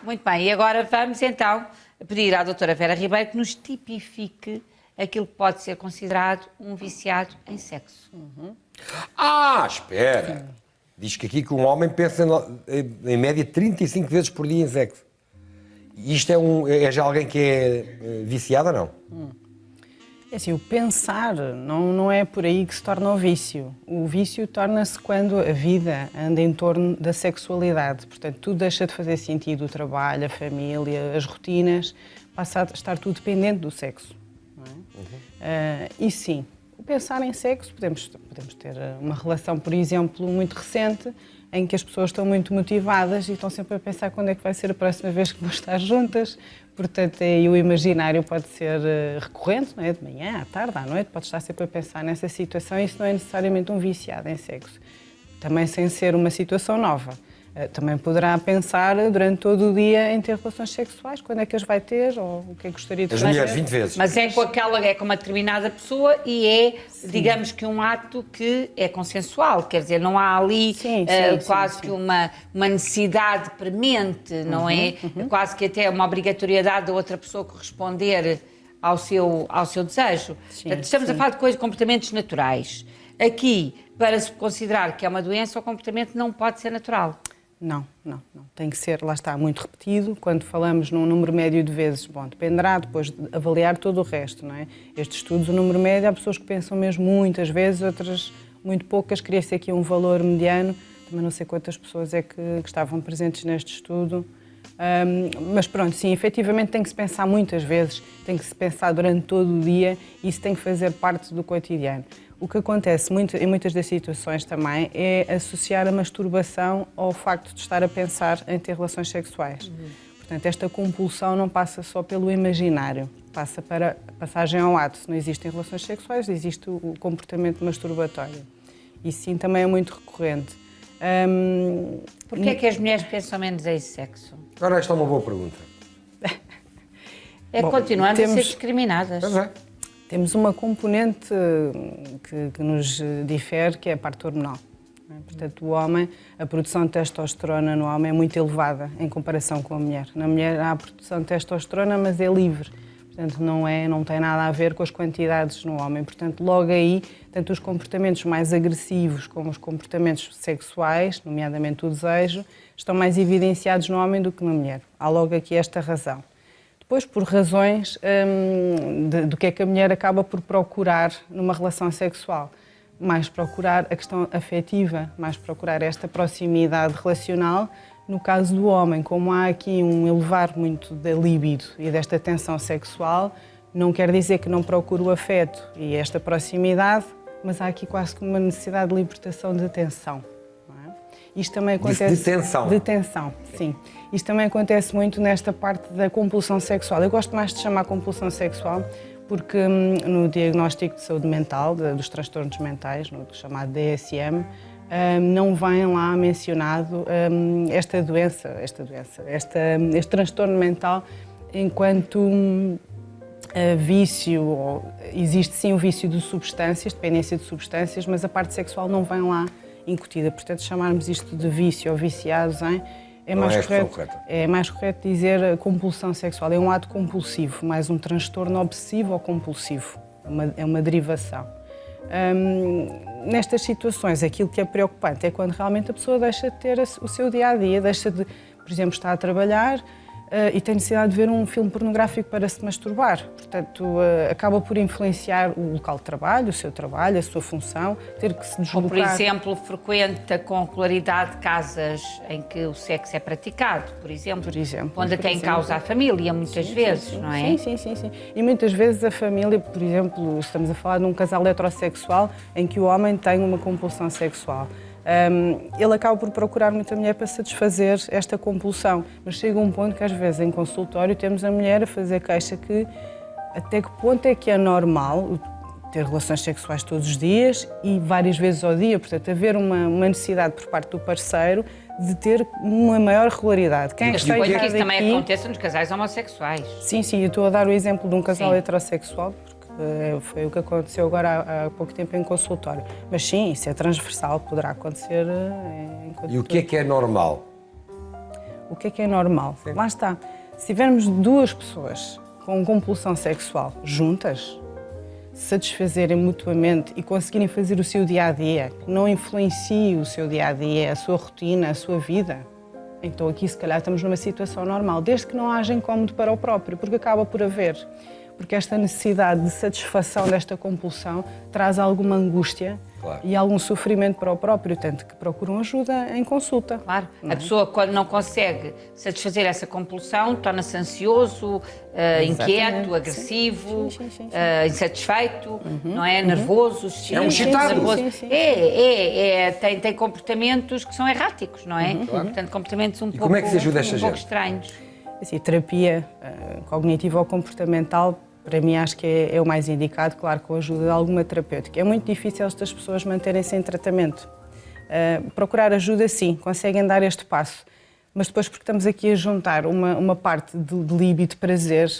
Muito bem. E agora vamos então pedir à doutora Vera Ribeiro que nos tipifique aquilo que pode ser considerado um viciado em sexo. Espera. Diz que aqui que um homem pensa em média 35 vezes por dia em sexo. Isto é já alguém que é viciado ou não? É assim, o pensar não é por aí que se torna o vício. O vício torna-se quando a vida anda em torno da sexualidade. Portanto, tudo deixa de fazer sentido, o trabalho, a família, as rotinas, passa a estar tudo dependente do sexo. Não é? E sim, o pensar em sexo, podemos ter uma relação, por exemplo, muito recente, em que as pessoas estão muito motivadas e estão sempre a pensar quando é que vai ser a próxima vez que vão estar juntas. Portanto, aí o imaginário pode ser recorrente, não é? De manhã, à tarde, à noite, pode estar sempre a pensar nessa situação e isso não é necessariamente um viciado em sexo. Também sem ser uma situação nova. Também poderá pensar durante todo o dia em ter relações sexuais, quando é que as vai ter ou o que é que gostaria de fazer. As mulheres 20 vezes. Mas é com uma determinada pessoa e digamos que um ato que é consensual, quer dizer, não há ali quase que uma necessidade premente, não é? Quase que até uma obrigatoriedade da outra pessoa corresponder ao seu desejo. Portanto, estamos a falar de comportamentos naturais. Aqui, para se considerar que é uma doença, o comportamento não pode ser natural. Não. Tem que ser, lá está, muito repetido. Quando falamos num número médio de vezes, dependerá depois de avaliar todo o resto, não é? Estes estudos, o número médio, há pessoas que pensam mesmo muitas vezes, outras muito poucas. Queria-se aqui um valor mediano, também não sei quantas pessoas é que estavam presentes neste estudo. Mas pronto, sim, efetivamente tem que se pensar muitas vezes, tem que se pensar durante todo o dia e isso tem que fazer parte do cotidiano. O que acontece em muitas das situações também é associar a masturbação ao facto de estar a pensar em ter relações sexuais. Portanto, esta compulsão não passa só pelo imaginário, passa para a passagem ao ato. Se não existem relações sexuais, existe o comportamento masturbatório. Isso sim também é muito recorrente. Porquê é que as mulheres pensam menos em sexo? Agora esta é uma boa pergunta. Continuando a ser discriminadas. Pois é. Temos uma componente que nos difere, que é a parte hormonal. Portanto, o homem, a produção de testosterona no homem é muito elevada em comparação com a mulher. Na mulher há a produção de testosterona, mas é livre. Portanto, não tem nada a ver com as quantidades no homem. Portanto, logo aí, tanto os comportamentos mais agressivos como os comportamentos sexuais, nomeadamente o desejo, estão mais evidenciados no homem do que na mulher. Há logo aqui esta razão. Depois, por razões do que é que a mulher acaba por procurar numa relação sexual. Mais procurar a questão afetiva, mais procurar esta proximidade relacional. No caso do homem, como há aqui um elevar muito da libido e desta tensão sexual, não quer dizer que não procure o afeto e esta proximidade, mas há aqui quase que uma necessidade de libertação de tensão. Isto também acontece... De tensão? De tensão, sim. Isto também acontece muito nesta parte da compulsão sexual. Eu gosto mais de chamar compulsão sexual porque no diagnóstico de saúde mental, dos transtornos mentais, no chamado DSM, não vem lá mencionado este transtorno mental enquanto vício. Existe sim o vício de substâncias, dependência de substâncias, mas a parte sexual não vem lá incutida. Portanto, chamarmos isto de vício ou viciados, é mais correto dizer compulsão sexual. É um ato compulsivo, mais um transtorno obsessivo ou compulsivo. É uma derivação. Nestas situações, aquilo que é preocupante é quando realmente a pessoa deixa de ter o seu dia-a-dia, deixa de, por exemplo, estar a trabalhar e tem necessidade de ver um filme pornográfico para se masturbar. Portanto, acaba por influenciar o local de trabalho, o seu trabalho, a sua função, ter que se deslocar. Ou, por exemplo, frequenta com regularidade casas em que o sexo é praticado, por exemplo, onde até em causa a família, muitas vezes, não é? Sim. E muitas vezes a família, por exemplo, estamos a falar de um casal heterossexual em que o homem tem uma compulsão sexual. Ele acaba por procurar muita mulher para satisfazer esta compulsão, mas chega um ponto que às vezes em consultório temos a mulher a fazer queixa que até que ponto é que é normal ter relações sexuais todos os dias e várias vezes ao dia, portanto haver uma necessidade por parte do parceiro de ter uma maior regularidade. Quem é que está que isso também acontece nos casais homossexuais. Sim, eu estou a dar o exemplo de um casal heterossexual, foi o que aconteceu agora há pouco tempo em consultório. Mas sim, isso é transversal, poderá acontecer em E o que é normal? O que é normal? Sim. Lá está. Se tivermos duas pessoas com compulsão sexual juntas, satisfazerem mutuamente e conseguirem fazer o seu dia-a-dia, que não influencie o seu dia-a-dia, a sua rotina, a sua vida, então aqui se calhar estamos numa situação normal, desde que não haja incómodo para o próprio, porque acaba por haver. Porque esta necessidade de satisfação desta compulsão traz alguma angústia e algum sofrimento para o próprio, tanto que procuram ajuda em consulta. Claro, a pessoa quando não consegue satisfazer essa compulsão torna-se ansioso, inquieto, agressivo, insatisfeito, não é? Nervoso, é um excitado. Tem comportamentos que são erráticos, não é? Portanto, comportamentos um pouco estranhos. Assim, terapia cognitiva ou comportamental, para mim, acho que é o mais indicado, claro, com a ajuda de alguma terapêutica. É muito difícil estas pessoas manterem-se em tratamento. Procurar ajuda, sim, conseguem dar este passo. Mas depois, porque estamos aqui a juntar uma parte de líbido, de prazer,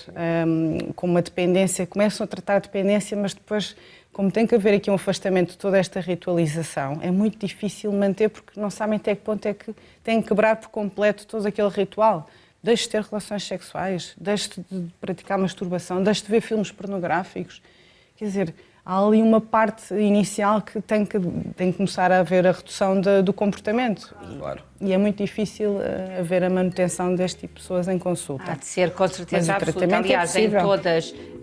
com uma dependência, começam a tratar a dependência, mas depois, como tem que haver aqui um afastamento de toda esta ritualização, é muito difícil manter, porque não sabem até que ponto é que têm que quebrar por completo todo aquele ritual. Deixe de ter relações sexuais, deixe de praticar masturbação, deixe de ver filmes pornográficos. Quer dizer, há ali uma parte inicial que tem que começar a haver a redução do comportamento. Claro. E é muito difícil haver a manutenção deste tipo de pessoas em consulta. Há de ser, com certeza, absoluta. Aliás,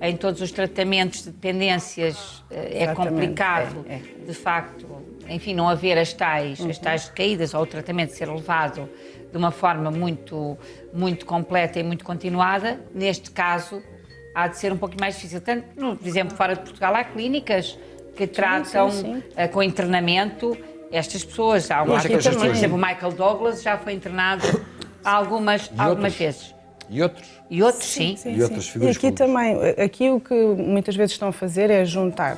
em todos os tratamentos de dependências é complicado, de facto, enfim, não haver as tais recaídas ou o tratamento ser levado de uma forma muito, muito completa e muito continuada. Neste caso, há de ser um pouco mais difícil. Tanto, por exemplo, fora de Portugal, há clínicas que tratam com internamento estas pessoas. Há por exemplo, o Michael Douglas já foi internado algumas vezes. E outros? E outros, sim. E outras figuras. E aqui também, aqui o que muitas vezes estão a fazer é juntar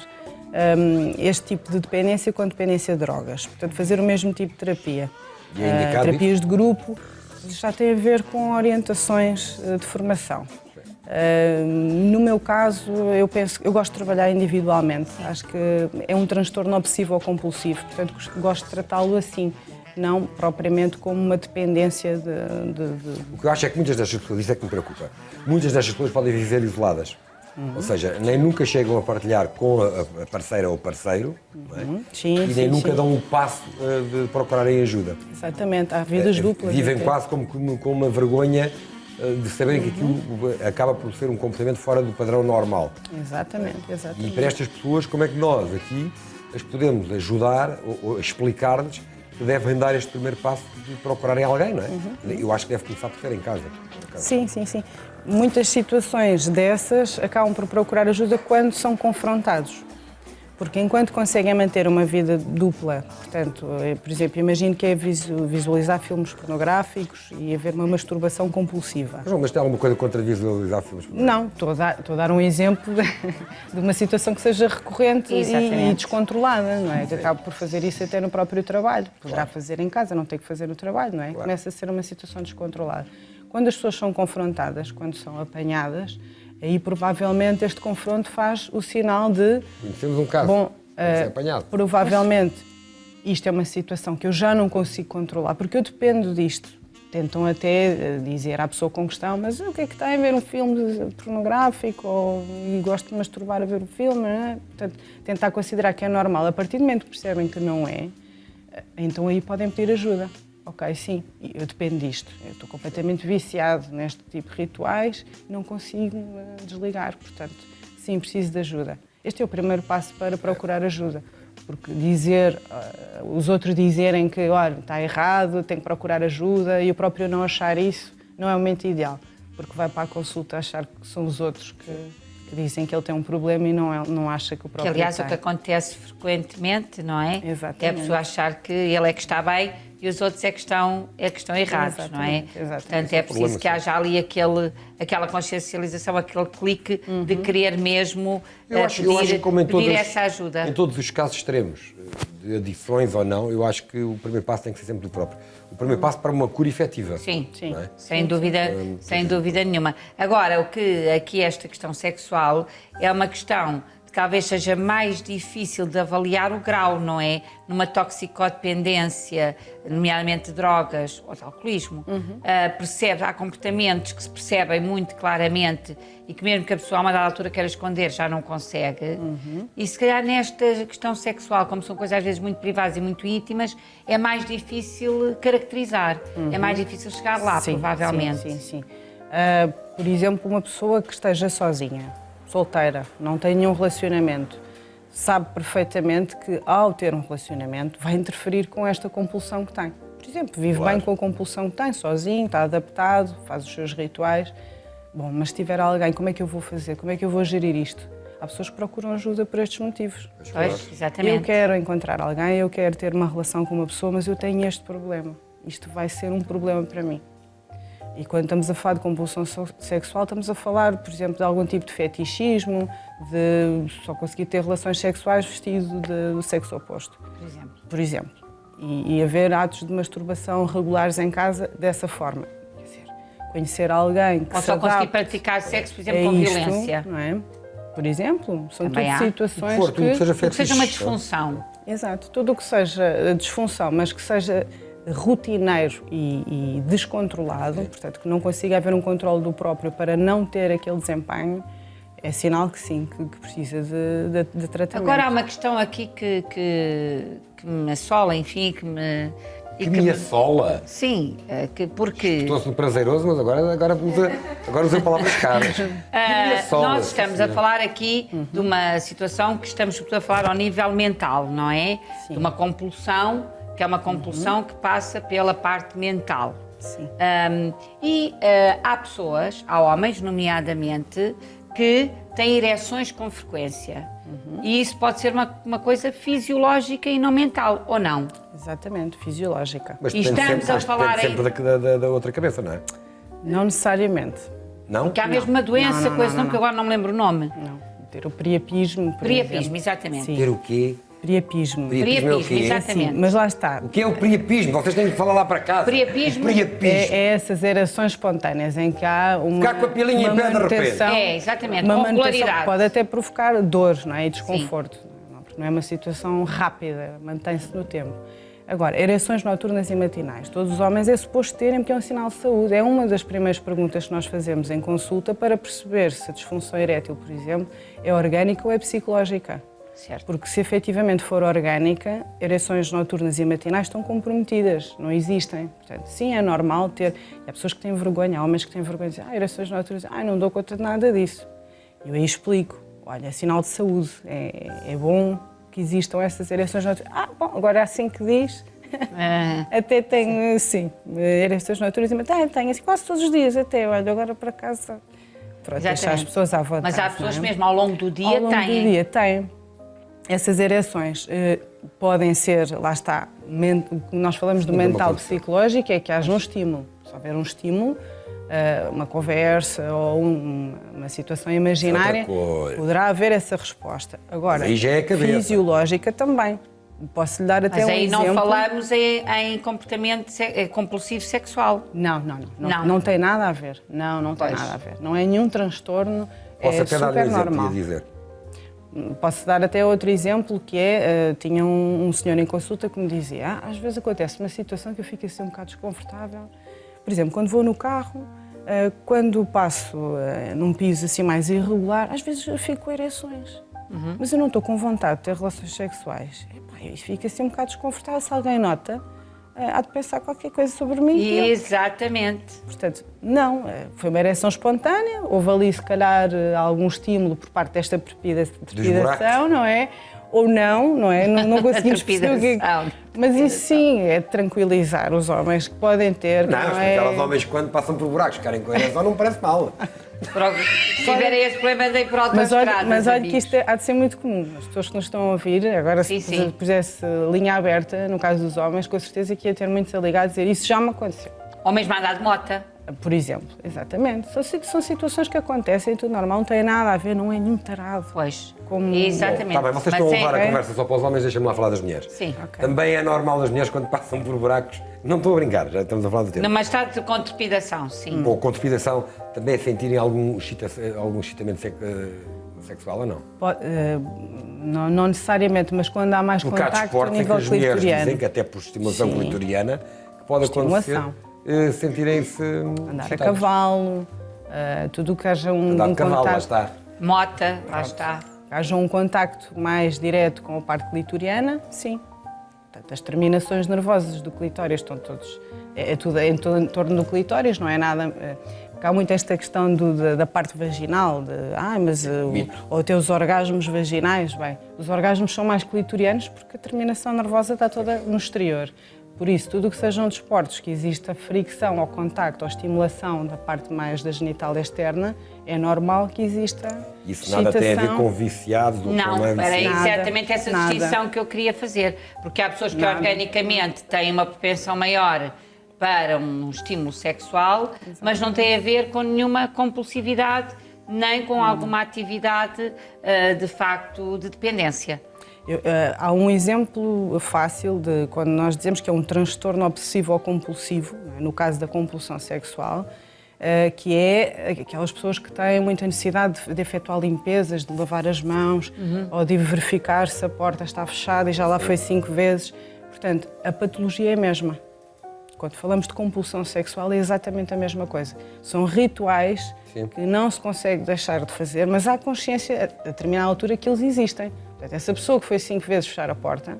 este tipo de dependência com a dependência de drogas. Portanto, fazer o mesmo tipo de terapia. Terapias de grupo já tem a ver com orientações de formação. No meu caso, eu gosto de trabalhar individualmente. Acho que é um transtorno obsessivo ou compulsivo, portanto gosto de tratá-lo assim, não propriamente como uma dependência O que eu acho é que muitas destas pessoas, isso é que me preocupa, muitas destas pessoas podem viver isoladas. Ou seja, nem nunca chegam a partilhar com a parceira ou parceiro, não é? E nem nunca dão o passo de procurarem ajuda. Exatamente, há vidas duplas. Vivem quase com uma vergonha de saberem que aquilo acaba por ser um comportamento fora do padrão normal. Exatamente. E para estas pessoas, como é que nós aqui as podemos ajudar ou explicar-lhes que devem dar este primeiro passo de procurarem alguém, não é? Eu acho que deve começar por ser em casa. Sim. Muitas situações dessas acabam por procurar ajuda quando são confrontados. Porque enquanto conseguem manter uma vida dupla, portanto, por exemplo, imagino que é visualizar filmes pornográficos e haver uma masturbação compulsiva. Mas tem alguma coisa contra visualizar filmes pornográficos? Não, estou a dar um exemplo de uma situação que seja recorrente e descontrolada, não é? Que acabo por fazer isso até no próprio trabalho. Poderá fazer em casa, não tem que fazer no trabalho, não é? Claro. Começa a ser uma situação descontrolada. Quando as pessoas são confrontadas, quando são apanhadas, aí provavelmente este confronto faz o sinal de... Conhecemos um caso, ser apanhado. Provavelmente isto é uma situação que eu já não consigo controlar, porque eu dependo disto. Tentam até dizer à pessoa com questão, mas o que é que tem a ver um filme pornográfico e gosto de masturbar a ver o filme, não é? Portanto, tentar considerar que é normal. A partir do momento que percebem que não é, então aí podem pedir ajuda. Ok, sim, eu dependo disto. Eu estou completamente viciado neste tipo de rituais, não consigo desligar. Portanto, sim, preciso de ajuda. Este é o primeiro passo para procurar ajuda. Porque os outros dizerem que, olha, está errado, tem que procurar ajuda, e o próprio não achar isso, não é o momento ideal. Porque vai para a consulta achar que são os outros que dizem que ele tem um problema e não acha que o próprio tem. Que, aliás, o que acontece frequentemente, não é? Exatamente. É a pessoa achar que ele é que está bem e os outros é que estão errados, exatamente, não é? Exatamente. Portanto, é preciso que haja ali aquela consciencialização, aquele clique de querer mesmo pedir essa ajuda. Em todos os casos extremos, de adições ou não, eu acho que o primeiro passo tem que ser sempre do próprio. O primeiro passo para uma cura efetiva. Sim, é? sem dúvida nenhuma. Agora, o que aqui esta questão sexual é uma questão de talvez seja mais difícil de avaliar o grau, não é? Numa toxicodependência, nomeadamente de drogas ou de alcoolismo, há comportamentos que se percebem muito claramente e que mesmo que a pessoa a uma dada altura queira esconder, já não consegue. E se calhar nesta questão sexual, como são coisas às vezes muito privadas e muito íntimas, é mais difícil caracterizar, é mais difícil chegar lá, provavelmente. Sim. Por exemplo, uma pessoa que esteja sozinha, solteira, não tem nenhum relacionamento, sabe perfeitamente que ao ter um relacionamento vai interferir com esta compulsão que tem. Por exemplo, vive bem com a compulsão que tem, sozinho, está adaptado, faz os seus rituais. Bom, mas se tiver alguém, como é que eu vou fazer? Como é que eu vou gerir isto? Há pessoas que procuram ajuda por estes motivos. Pois, exatamente. Eu quero encontrar alguém, eu quero ter uma relação com uma pessoa, mas eu tenho este problema. Isto vai ser um problema para mim. E quando estamos a falar de compulsão sexual, estamos a falar, por exemplo, de algum tipo de fetichismo, de só conseguir ter relações sexuais vestido do sexo oposto. Por exemplo. E haver atos de masturbação regulares em casa dessa forma. Quer dizer, conhecer alguém que ou só conseguir praticar sexo, por exemplo, com violência. Não é? Por exemplo, são também tudo situações que seja uma disfunção. Exato, tudo o que seja disfunção, mas que seja rotineiro e descontrolado, portanto, que não consiga haver um controle do próprio para não ter aquele desempenho, é sinal que sim, que precisa de tratamento. Agora há uma questão aqui que me assola, enfim, que me assola? Sim, porque... Estou-se no prazeroso, mas agora usa palavras caras. Nós estamos a falar aqui de uma situação que estamos sobretudo a falar ao nível mental, não é? Sim. De uma compulsão, que é uma compulsão que passa pela parte mental. Sim. Há pessoas, há homens, nomeadamente, que têm ereções com frequência. E isso pode ser uma coisa fisiológica e não mental, ou não? Exatamente, fisiológica. Mas depende sempre da outra cabeça, não é? Não necessariamente. Não? Porque há mesmo uma doença, que agora não me lembro o nome. Não, ter o priapismo, por priapismo, exemplo. Exatamente. Ter o quê? Priapismo. Priapismo, exatamente. Sim, mas lá está. O que é o priapismo? Vocês têm que falar lá para casa. Priapismo é essas ereções espontâneas em que há uma ficar com a pilinha em pé de repente. Exatamente, uma com regularidade. Pode até provocar dor, não é? E desconforto. Porque não é uma situação rápida, mantém-se no tempo. Agora, ereções noturnas e matinais. Todos os homens é suposto terem, porque é um sinal de saúde. É uma das primeiras perguntas que nós fazemos em consulta para perceber se a disfunção erétil, por exemplo, é orgânica ou é psicológica. Certo. Porque se efetivamente for orgânica, ereções noturnas e matinais estão comprometidas, não existem. Portanto, sim, é normal ter... Há pessoas que têm vergonha, há homens que têm vergonha de dizer ereções noturnas, não dou conta de nada disso. Eu aí explico, olha, é sinal de saúde, é bom que existam essas ereções noturnas. Bom, agora assim que diz, até tenho, sim, ereções noturnas e matinais, tenho assim quase todos os dias até, olha, agora para casa, para deixar as pessoas à vontade. Mas há pessoas mesmo ao longo do dia têm. Essas ereções podem ser, lá está, nós falamos do mental psicológico, é que haja um estímulo. Se houver um estímulo, uma conversa ou uma situação imaginária, poderá haver essa resposta. Agora, aí já é a cabeça. Fisiológica também. Posso lhe dar até um exemplo. Mas aí não falamos em comportamento compulsivo sexual. Não tem nada a ver. Não tem nada a ver. Não é nenhum transtorno, Posso é super normal. Posso dar até outro exemplo, que tinha um senhor em consulta que me dizia às vezes acontece uma situação que eu fico assim um bocado desconfortável. Por exemplo, quando vou no carro, quando passo num piso assim mais irregular, às vezes eu fico com ereções. Mas eu não estou com vontade de ter relações sexuais. Eu fico assim um bocado desconfortável. Se alguém nota, há de pensar qualquer coisa sobre mim. Exatamente. Portanto, não, foi uma ereção espontânea, houve ali se calhar algum estímulo por parte desta trepidação, não é? Ou não é? Não conseguimos perceber o que é. Mas isso sim, é tranquilizar os homens que podem ter. Aqueles homens quando passam por buracos, querem com ereção, não parece mal. Se tiverem esse problema, andei por autoestradas. Mas olha que isto há de ser muito comum. As pessoas que nos estão a ouvir, agora se pusesse linha aberta, no caso dos homens, com certeza que ia ter muitos a ligar a dizer isso já me aconteceu. Ou mesmo a andar de mota. Por exemplo, exatamente. São situações que acontecem, tudo normal, não tem nada a ver, não é nenhum tarado. Pois, como... exatamente. Está bem, vocês estão a levar a conversa só para os homens, deixem-me lá falar das mulheres. Sim. Okay. Também é normal as mulheres, quando passam por buracos, não estou a brincar, já estamos a falar do tempo. Numa estado de trepidação, sim. Ou com trepidação, também é sentirem algum excitamento sexual ou não? Não necessariamente, mas quando há mais Porque há contacto a desportos em que nível as mulheres clitoriano. dizem que até por estimulação clitoriana, que pode acontecer sentirem-se... Andar a cavalo, tudo o que haja Andar de cavalo, lá está. Mota, lá está. Haja um contacto mais direto com a parte clitoriana, sim. Portanto, as terminações nervosas do clitóris estão todos... É tudo em torno do clitóris, não é nada... Há muito esta questão da parte vaginal, ou até os orgasmos vaginais. Bem, os orgasmos são mais clitorianos porque a terminação nervosa está toda no exterior. Por isso, tudo o que sejam desportos que exista fricção ou contacto ou estimulação da parte mais da genital externa, é normal que exista Isso nada tem a ver com viciados ou não, com era viciado. exatamente essa distinção que eu queria fazer. Porque há pessoas que organicamente têm uma propensão maior para um estímulo sexual, mas não tem a ver com nenhuma compulsividade, nem com alguma atividade, de facto, de dependência. Há um exemplo fácil de quando nós dizemos que é um transtorno obsessivo ou compulsivo, no caso da compulsão sexual, que é aquelas pessoas que têm muita necessidade de efetuar limpezas, de lavar as mãos, ou de verificar se a porta está fechada e já lá foi 5 vezes. Portanto, a patologia é a mesma. Quando falamos de compulsão sexual é exatamente a mesma coisa. São rituais que não se consegue deixar de fazer, mas há consciência a determinada altura que eles existem. Portanto, essa pessoa que foi 5 vezes fechar a porta,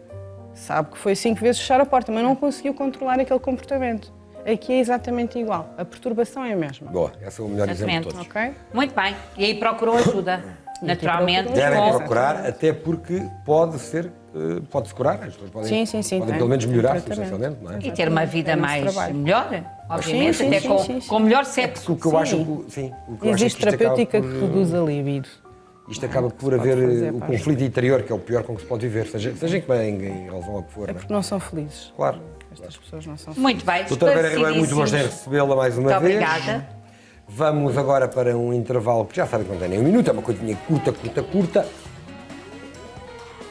sabe que foi 5 vezes fechar a porta, mas não conseguiu controlar aquele comportamento. Aqui é exatamente igual. A perturbação é a mesma. Boa, esse é o melhor exemplo de todos. Okay? Muito bem. E aí procurou ajuda, naturalmente. Devem procurar, até porque pode-se curar, as pessoas podem, podem pelo menos melhorar substancialmente, não é? E ter uma vida mais melhor, obviamente, até com melhor sexo. O que eu acho que existe terapêutica que reduz a libido. Isto acaba por haver o conflito interior, que é o pior com que se pode viver, seja em relação ao que for. É porque não são felizes. Claro. Estas pessoas não são felizes. Muito bem. Doutora Vera Ribeiro, muito gosto em recebê-la mais uma vez. Muito obrigada. Vamos agora para um intervalo que já sabem que não tem nem um minuto, é uma coisinha curta.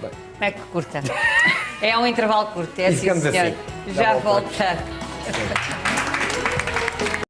Bem. É que curta. É um intervalo curto, é assim, senhor. assim. Já volta.